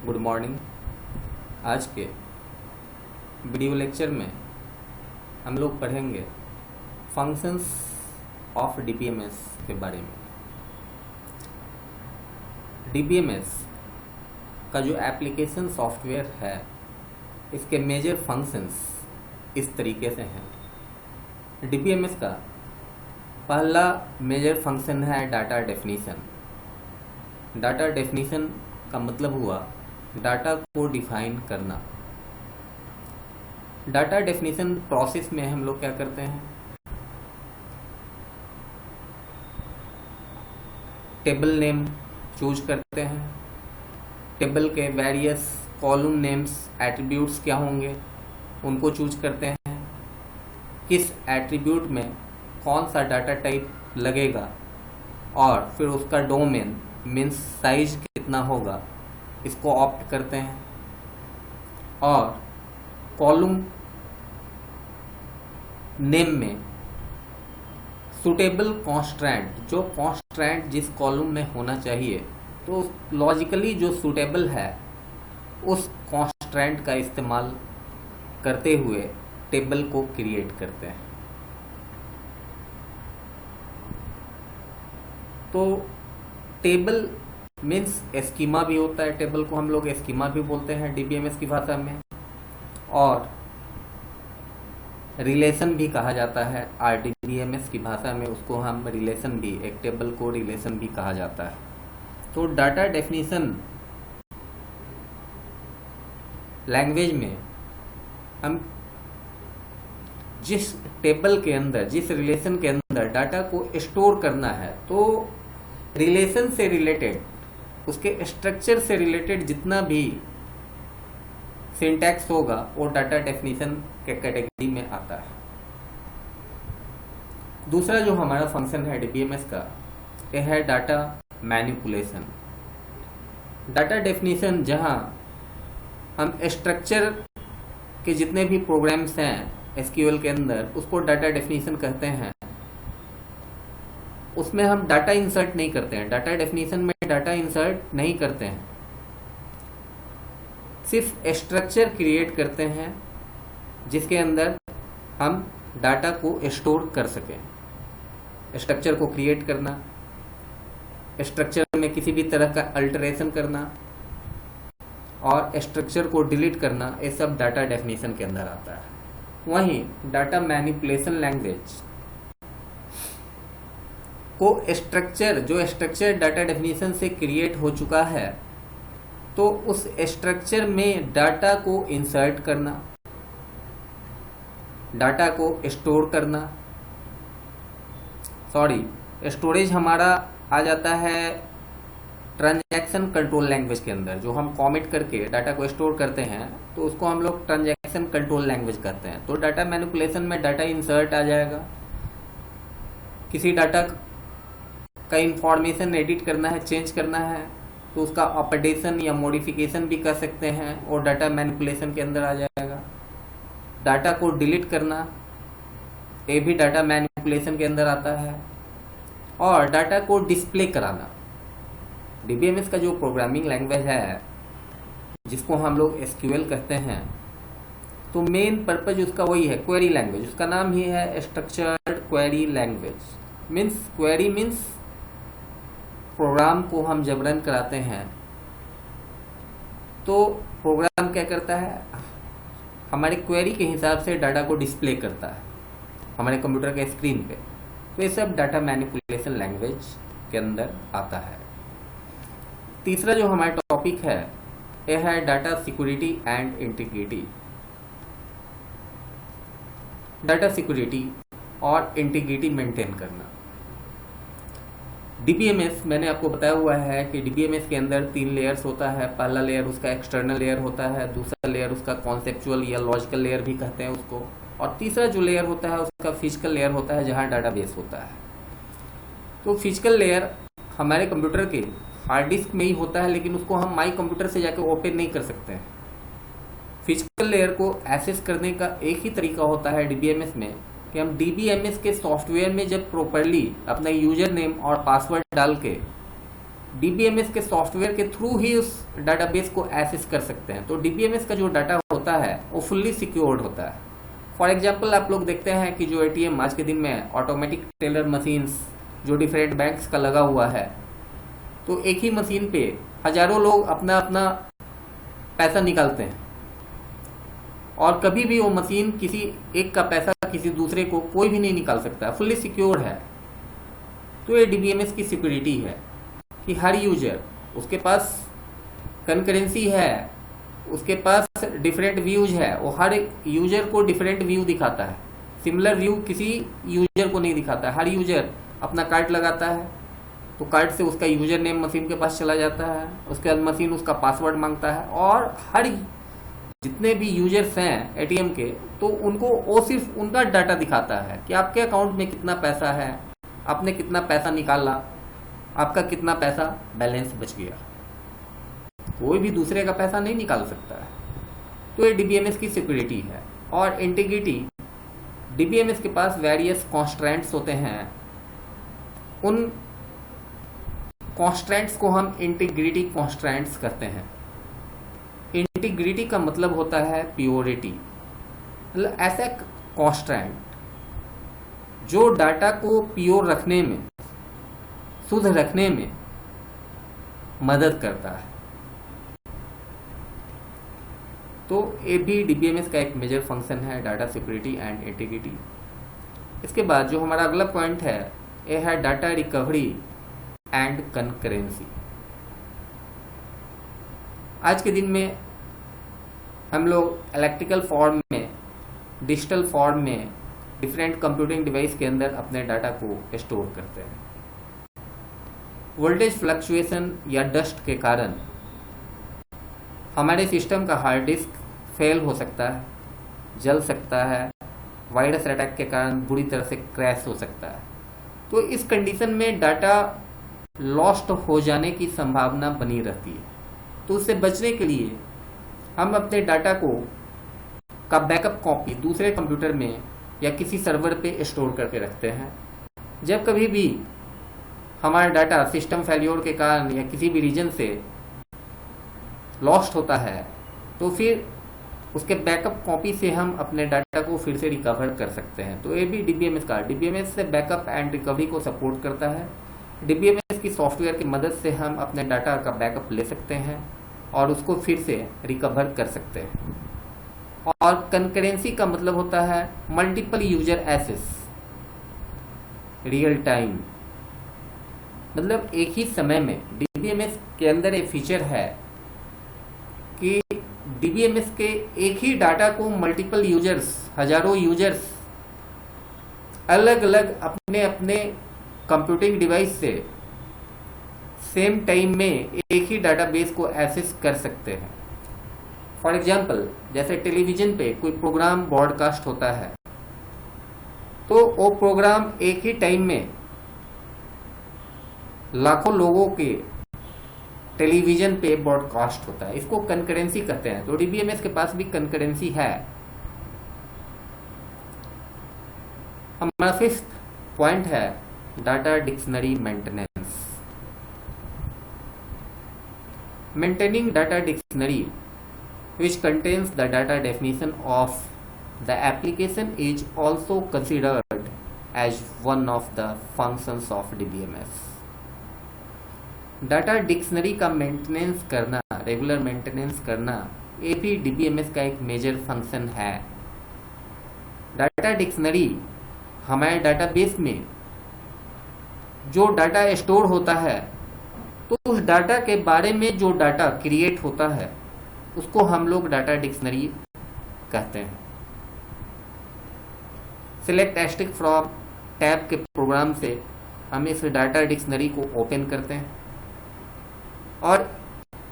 Good morning. आज के video lecture में हम लोग पढ़ेंगे फंक्शंस ऑफ डीबीएमएस के बारे में। डीबीएमएस का जो एप्लीकेशन सॉफ्टवेयर है, इसके मेजर फंक्शंस इस तरीके से हैं। डीबीएमएस का पहला मेजर फंक्शन है डाटा डेफिनीशन। डाटा डेफिनीशन का मतलब हुआ डाटा को डिफाइन करना। डाटा डेफिनीशन प्रोसेस में हम लोग क्या करते हैं, टेबल नेम चूज करते हैं। टेबल के वेरियस कॉलम नेम्स, एट्रीब्यूट्स क्या होंगे उनको चूज करते हैं। किस एट्रीब्यूट में कौन सा डाटा टाइप लगेगा और फिर उसका डोमेन मीन्स साइज कितना होगा, इसको ऑप्ट करते हैं। और कॉलम नेम में सुटेबल कॉन्स्ट्रेंट, जो कॉन्स्ट्रेंट जिस कॉलम में होना चाहिए, तो लॉजिकली जो सुटेबल है उस कॉन्स्ट्रेंट का इस्तेमाल करते हुए टेबल को क्रिएट करते हैं। तो टेबल मीन्स स्कीमा भी होता है, टेबल को हम लोग स्कीमा भी बोलते हैं डीबीएमएस की भाषा में, और रिलेशन भी कहा जाता है आरडीबीएमएस की भाषा में, उसको हम रिलेशन भी, एक टेबल को रिलेशन भी कहा जाता है। तो डाटा डेफिनेशन लैंग्वेज में हम जिस टेबल के अंदर, जिस रिलेशन के अंदर डाटा को स्टोर करना है, तो रिलेशन से रिलेटेड, उसके स्ट्रक्चर से रिलेटेड जितना भी सिंटैक्स होगा वो डाटा डेफिनेशन के कैटेगरी में आता है। दूसरा जो हमारा फंक्शन है डीबीएमएस का, यह है डाटा मैनिपुलेशन। डाटा डेफिनेशन जहां हम स्ट्रक्चर के जितने भी प्रोग्राम्स हैं एसक्यूएल के अंदर, उसको डाटा डेफिनेशन कहते हैं। उसमें हम डाटा इंसर्ट नहीं करते हैं, डाटा डेफिनेशन में डाटा इंसर्ट नहीं करते हैं, सिर्फ स्ट्रक्चर क्रिएट करते हैं जिसके अंदर हम डाटा को स्टोर कर सकें। स्ट्रक्चर को क्रिएट करना, स्ट्रक्चर में किसी भी तरह का अल्टरेशन करना और स्ट्रक्चर को डिलीट करना, ये सब डाटा डेफिनेशन के अंदर आता है। वहीं डाटा मैनिपुलेशन लैंग्वेज को स्ट्रक्चर, जो स्ट्रक्चर डाटा डेफिनेशन से क्रिएट हो चुका है, तो उस स्ट्रक्चर में डाटा को इंसर्ट करना, डाटा को स्टोर करना, स्टोरेज हमारा आ जाता है ट्रांजैक्शन कंट्रोल लैंग्वेज के अंदर। जो हम कॉमिट करके डाटा को स्टोर करते हैं तो उसको हम लोग ट्रांजैक्शन कंट्रोल लैंग्वेज कहते हैं। तो डाटा मैनिपुलेशन में डाटा इंसर्ट आ जाएगा, किसी डाटा का इंफॉर्मेशन एडिट करना है, चेंज करना है, तो उसका अपडेशन या मॉडिफिकेशन भी कर सकते हैं और डाटा मैनिपुलेशन के अंदर आ जाएगा। डाटा को डिलीट करना, ये भी डाटा मैनिपुलेशन के अंदर आता है। और डाटा को डिस्प्ले कराना, डीबीएमएस का जो प्रोग्रामिंग लैंग्वेज है जिसको हम लोग एसक्यूएल कहते हैं, तो मेन पर्पज उसका वही है, क्वेरी लैंग्वेज। उसका नाम ही है structured query language. Means query means program को हम जब रन कराते हैं तो प्रोग्राम क्या करता है, हमारे क्वेरी के हिसाब से डाटा को डिस्प्ले करता है हमारे कंप्यूटर के स्क्रीन पे। तो ये सब डाटा मैनिपुलेशन लैंग्वेज के अंदर आता है। तीसरा जो हमारा टॉपिक है, यह है data security and integrity. Data security और इंटीग्रिटी मेंटेन करना। डीबीएमएस, मैंने आपको बताया हुआ है कि डीबीएमएस के अंदर 3 लेयर्स होता है। पहला लेयर उसका एक्सटर्नल लेयर होता है, दूसरा लेयर उसका कॉन्सेप्चुअल या लॉजिकल लेयर भी कहते हैं उसको, और तीसरा जो लेयर होता है उसका फिजिकल लेयर होता है, जहां डाटाबेस होता है। तो फिजिकल लेयर हमारे कंप्यूटर के हार्ड डिस्क में ही होता है, लेकिन उसको हम माई कंप्यूटर से जाकर ओपन नहीं कर सकते हैं। फिजिकल लेयर को एक्सेस करने का एक ही तरीका होता है डीबीएमएस में कि हम डीबीएमएस के सॉफ्टवेयर में जब प्रॉपरली अपना यूजर नेम और पासवर्ड डाल के डीबीएमएस के सॉफ्टवेयर के थ्रू ही उस डाटाबेस को एक्सेस कर सकते हैं। तो डीबीएमएस का जो डाटा होता है वो फुल्ली सिक्योर्ड होता है। फॉर एग्जांपल आप लोग देखते हैं कि जो एटीएम आज के दिन में ऑटोमेटिक टेलर मशीन्स जो डिफरेंट बैंक्स का लगा हुआ है, तो एक ही मशीन पे हजारों लोग अपना अपना पैसा निकालते हैं और कभी भी वो मशीन किसी एक का पैसा किसी दूसरे को कोई भी नहीं निकाल सकता, फुल्ली सिक्योर है। तो ये डीबीएमएस की सिक्योरिटी है कि हर यूजर, उसके पास कंकरेंसी है, उसके पास डिफरेंट व्यूज है, वो हर एक यूजर को डिफरेंट व्यू दिखाता है, सिमिलर व्यू किसी यूजर को नहीं दिखाता है। हर यूजर अपना कार्ड लगाता है तो कार्ड से उसका यूजर नेम मशीन के पास चला जाता है, उसके बाद मशीन उसका पासवर्ड मांगता है और हर जितने भी यूजर्स हैं एटीएम के, तो उनको वो सिर्फ उनका डाटा दिखाता है कि आपके अकाउंट में कितना पैसा है, आपने कितना पैसा निकाला, आपका कितना पैसा बैलेंस बच गया। कोई भी दूसरे का पैसा नहीं निकाल सकता है। तो ये डीबीएमएस की सिक्योरिटी है। और इंटीग्रिटी, डीबीएमएस के पास वेरियस कॉन्स्ट्रेंट्स होते हैं, उन कॉन्स्ट्रेंट्स को हम इंटीग्रिटी कॉन्स्ट्रेंट्स कहते हैं। इंटीग्रिटी का मतलब होता है प्योरिटी, मतलब ऐसा कॉन्स्ट्रेंट जो डाटा को प्योर रखने में, शुद्ध रखने में मदद करता है। तो ये भी डीबीएमएस का एक मेजर फंक्शन है, डाटा सिक्योरिटी एंड इंटीग्रिटी। इसके बाद जो हमारा अगला पॉइंट है ये है डाटा रिकवरी एंड कंकरेंसी। आज के दिन में हम लोग इलेक्ट्रिकल फॉर्म में, डिजिटल फॉर्म में, डिफरेंट कंप्यूटिंग डिवाइस के अंदर अपने डाटा को स्टोर करते हैं। वोल्टेज फ्लक्चुएशन या डस्ट के कारण हमारे सिस्टम का हार्ड डिस्क फेल हो सकता है, जल सकता है, वायरस अटैक के कारण बुरी तरह से क्रैश हो सकता है। तो इस कंडीशन में डाटा लॉस्ट हो जाने की संभावना बनी रहती है। तो उससे बचने के लिए हम अपने डाटा का बैकअप कॉपी दूसरे कंप्यूटर में या किसी सर्वर पे स्टोर करके रखते हैं। जब कभी भी हमारा डाटा सिस्टम फेल्योर के कारण या किसी भी रीजन से लॉस्ट होता है तो फिर उसके बैकअप कॉपी से हम अपने डाटा को फिर से रिकवर कर सकते हैं। तो ये भी डीबीएमएस से बैकअप एंड रिकवरी को सपोर्ट करता है। डीबीएमएस की सॉफ्टवेयर की मदद से हम अपने डाटा का बैकअप ले सकते हैं और उसको फिर से रिकवर कर सकते हैं। और कंकरेंसी का मतलब होता है multiple user access real time, मतलब एक ही समय में। डीबीएमएस के अंदर एक फीचर है कि डीबीएमएस के एक ही डाटा को मल्टीपल यूजर्स, हजारों यूजर्स अलग अलग अपने अपने कंप्यूटिंग डिवाइस से सेम टाइम में एक ही डाटाबेस को एक्सेस कर सकते हैं। फॉर एग्जांपल, जैसे टेलीविजन पे कोई प्रोग्राम ब्रॉडकास्ट होता है तो वो प्रोग्राम एक ही टाइम में लाखों लोगों के टेलीविजन पे ब्रॉडकास्ट होता है। इसको कंकरेंसी कहते हैं। तो डीबीएमएस के पास भी कंकरेंसी है। हमारा फिफ्थ पॉइंट है data dictionary maintenance. Maintaining data dictionary which contains the data definition of the application is also considered as one of the functions of DBMS. Data dictionary का maintenance करना, regular maintenance करना, ये भी DBMS का एक major function है। Data dictionary हमारे database में जो डाटा स्टोर होता है, तो उस डाटा के बारे में जो डाटा क्रिएट होता है उसको हम लोग डाटा डिक्शनरी कहते हैं। सिलेक्ट एस्ट्रिक फ्रॉम टैब के प्रोग्राम से हम इस डाटा डिक्शनरी को ओपन करते हैं और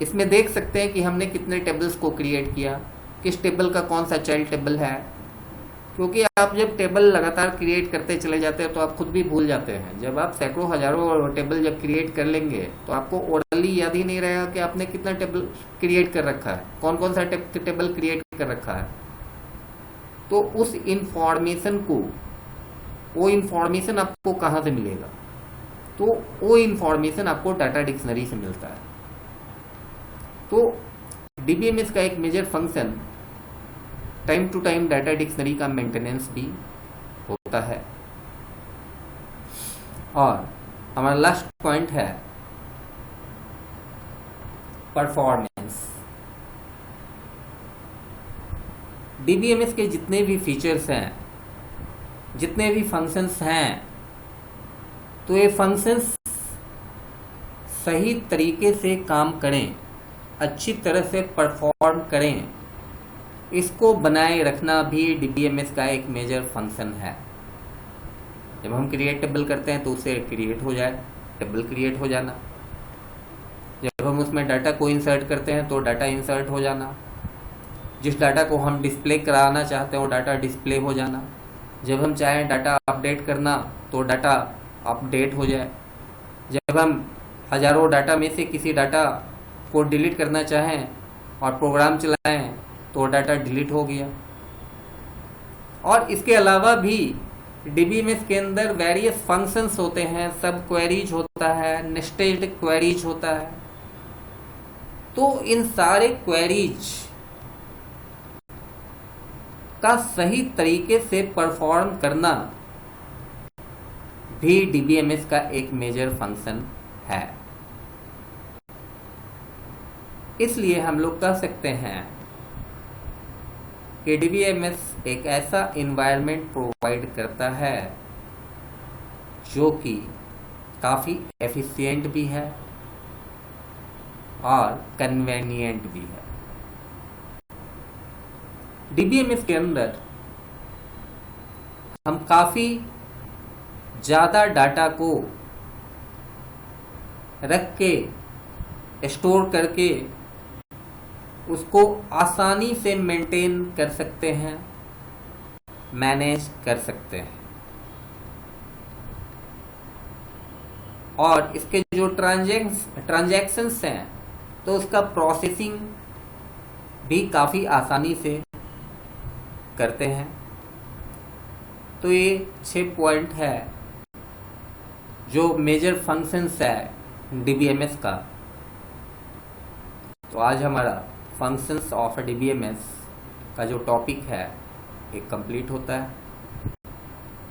इसमें देख सकते हैं कि हमने कितने टेबल्स को क्रिएट किया, किस टेबल का कौन सा चाइल्ड टेबल है। क्योंकि आप जब टेबल लगातार क्रिएट करते चले जाते हैं तो आप खुद भी भूल जाते हैं। जब आप सैकड़ों हजारों टेबल जब क्रिएट कर लेंगे तो आपको ओरली याद ही नहीं रहेगा कि आपने कितना टेबल क्रिएट कर रखा है, कौन कौन सा टेबल क्रिएट कर रखा है। तो उस इंफॉर्मेशन को, वो इंफॉर्मेशन आपको कहाँ से मिलेगा? तो वो इंफॉर्मेशन आपको डाटा डिक्शनरी से मिलता है। तो डीबीएमएस का एक major function time to time data dictionary का मेंटेनेंस भी होता है। और हमारा लास्ट पॉइंट है परफॉर्मेंस। डीबीएमएस के जितने भी फीचर्स हैं, जितने भी फंक्शंस हैं, तो ये फंक्शंस सही तरीके से काम करें, अच्छी तरह से परफॉर्म करें, इसको बनाए रखना भी डीबीएमएस का एक मेजर फंक्शन है। जब हम क्रिएट टेबल करते हैं तो उससे क्रिएट हो जाए, टेबल क्रिएट हो जाना। जब हम उसमें डाटा को इंसर्ट करते हैं तो डाटा इंसर्ट हो जाना। जिस डाटा को हम डिस्प्ले कराना चाहते हैं वो डाटा डिस्प्ले हो जाना। जब हम चाहें डाटा अपडेट करना तो डाटा अपडेट हो जाए। जब हम हजारों डाटा में से किसी डाटा को डिलीट करना चाहें और प्रोग्राम चलाएं तो डाटा डिलीट हो गया। और इसके अलावा भी डीबीएमएस के अंदर वेरियस फंक्शंस होते हैं, सब क्वेरीज होता है, नेस्टेड क्वेरीज होता है। तो इन सारे क्वेरीज का सही तरीके से परफॉर्म करना भी डीबीएमएस का एक मेजर फंक्शन है। इसलिए हम लोग कह सकते हैं कि डीबीएमएस एक ऐसा इन्वायरमेंट प्रोवाइड करता है जो कि काफ़ी एफिशिएंट भी है और कन्वीनियंट भी है। डीबीएमएस के अंदर हम काफ़ी ज़्यादा डाटा को रख के स्टोर करके उसको आसानी से मेंटेन कर सकते हैं, मैनेज कर सकते हैं। और इसके जो ट्रांजैक्शंस हैं तो उसका प्रोसेसिंग भी काफ़ी आसानी से करते हैं। तो ये 6 पॉइंट है जो मेजर फंक्शंस है डीबीएमएस का। तो आज हमारा फंक्शंस ऑफ डीबीएमएस का जो टॉपिक है ये कंप्लीट होता है।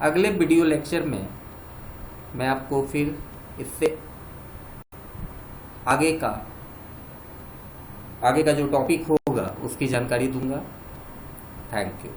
अगले वीडियो लेक्चर में मैं आपको फिर इससे आगे का जो टॉपिक होगा उसकी जानकारी दूंगा। Thank you.